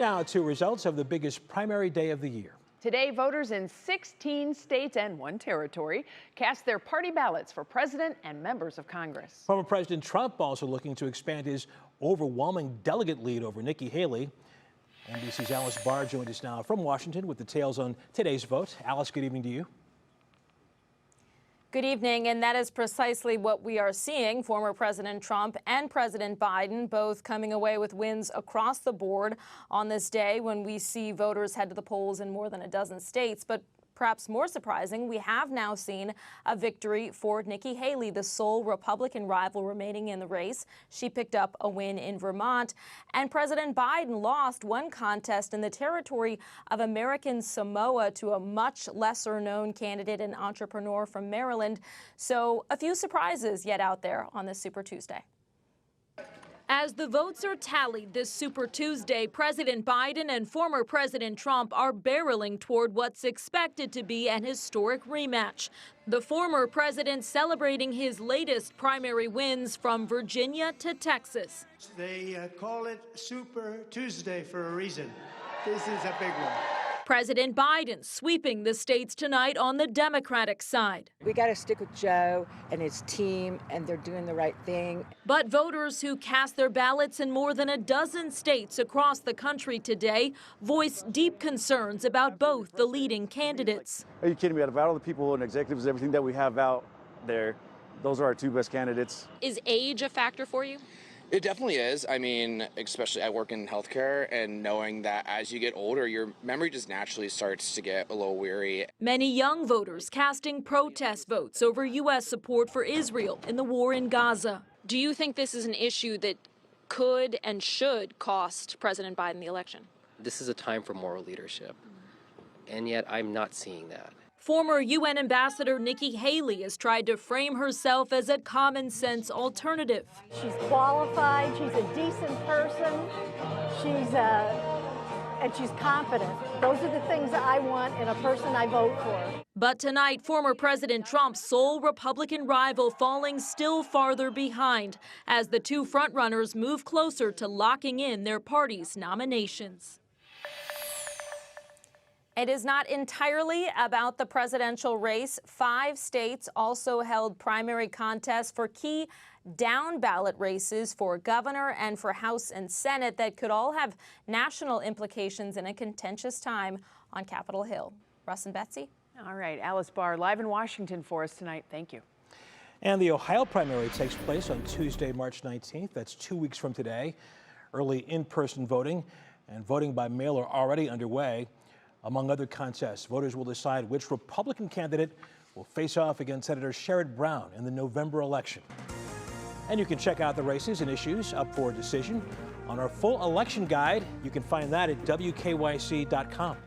Now to results of the biggest primary day of the year. Today, voters in 16 states and 1 territory cast their party ballots for president and members of Congress. Former President Trump also looking to expand his overwhelming delegate lead over Nikki Haley. NBC's Alice Barr joined us now from Washington with details on today's vote. Alice, good evening to you. Good evening, and that is precisely what we are seeing. Former President Trump and President Biden both coming away with wins across the board on this day when we see voters head to the polls in more than a dozen states. But perhaps more surprising, we have now seen a victory for Nikki Haley, the sole Republican rival remaining in the race. She picked up a win in Vermont, and President Biden lost one contest in the territory of American Samoa to a much lesser-known candidate and entrepreneur from Maryland. So a few surprises yet out there on this Super Tuesday. As the votes are tallied this Super Tuesday, President Biden and former President Trump are barreling toward what's expected to be an historic rematch. The former president celebrating his latest primary wins from Virginia to Texas. They call it Super Tuesday for a reason. This is a big one. President Biden sweeping the states tonight on the Democratic side. We got to stick with Joe and his team, and they're doing the right thing. But voters who cast their ballots in more than a dozen states across the country today voiced deep concerns about both the leading candidates. Are you kidding me? Out of all the people and executives, everything that we have out there, those are our 2 best candidates. Is age a factor for you? It definitely is. I mean, especially I work in healthcare, and knowing that as you get older, your memory just naturally starts to get a little weary. Many young voters casting protest votes over U.S. support for Israel in the war in Gaza. Do you think this is an issue that could and should cost President Biden the election? This is a time for moral leadership, and yet I'm not seeing that. Former UN Ambassador Nikki Haley has tried to frame herself as a common-sense alternative. She's qualified, she's a decent person, and she's confident. Those are the things I want in a person I vote for. But tonight, former President Trump's sole Republican rival falling still farther behind as the 2 frontrunners move closer to locking in their party's nominations. It is not entirely about the presidential race. 5 states also held primary contests for key down-ballot races for governor and for House and Senate that could all have national implications in a contentious time on Capitol Hill. Russ and Betsy? All right, Alice Barr live in Washington for us tonight. Thank you. And the Ohio primary takes place on Tuesday, March 19th. That's 2 weeks from today. Early in-person voting and voting by mail are already underway. Among other contests, voters will decide which Republican candidate will face off against Senator Sherrod Brown in the November election. And you can check out the races and issues up for decision on our full election guide. You can find that at WKYC.com.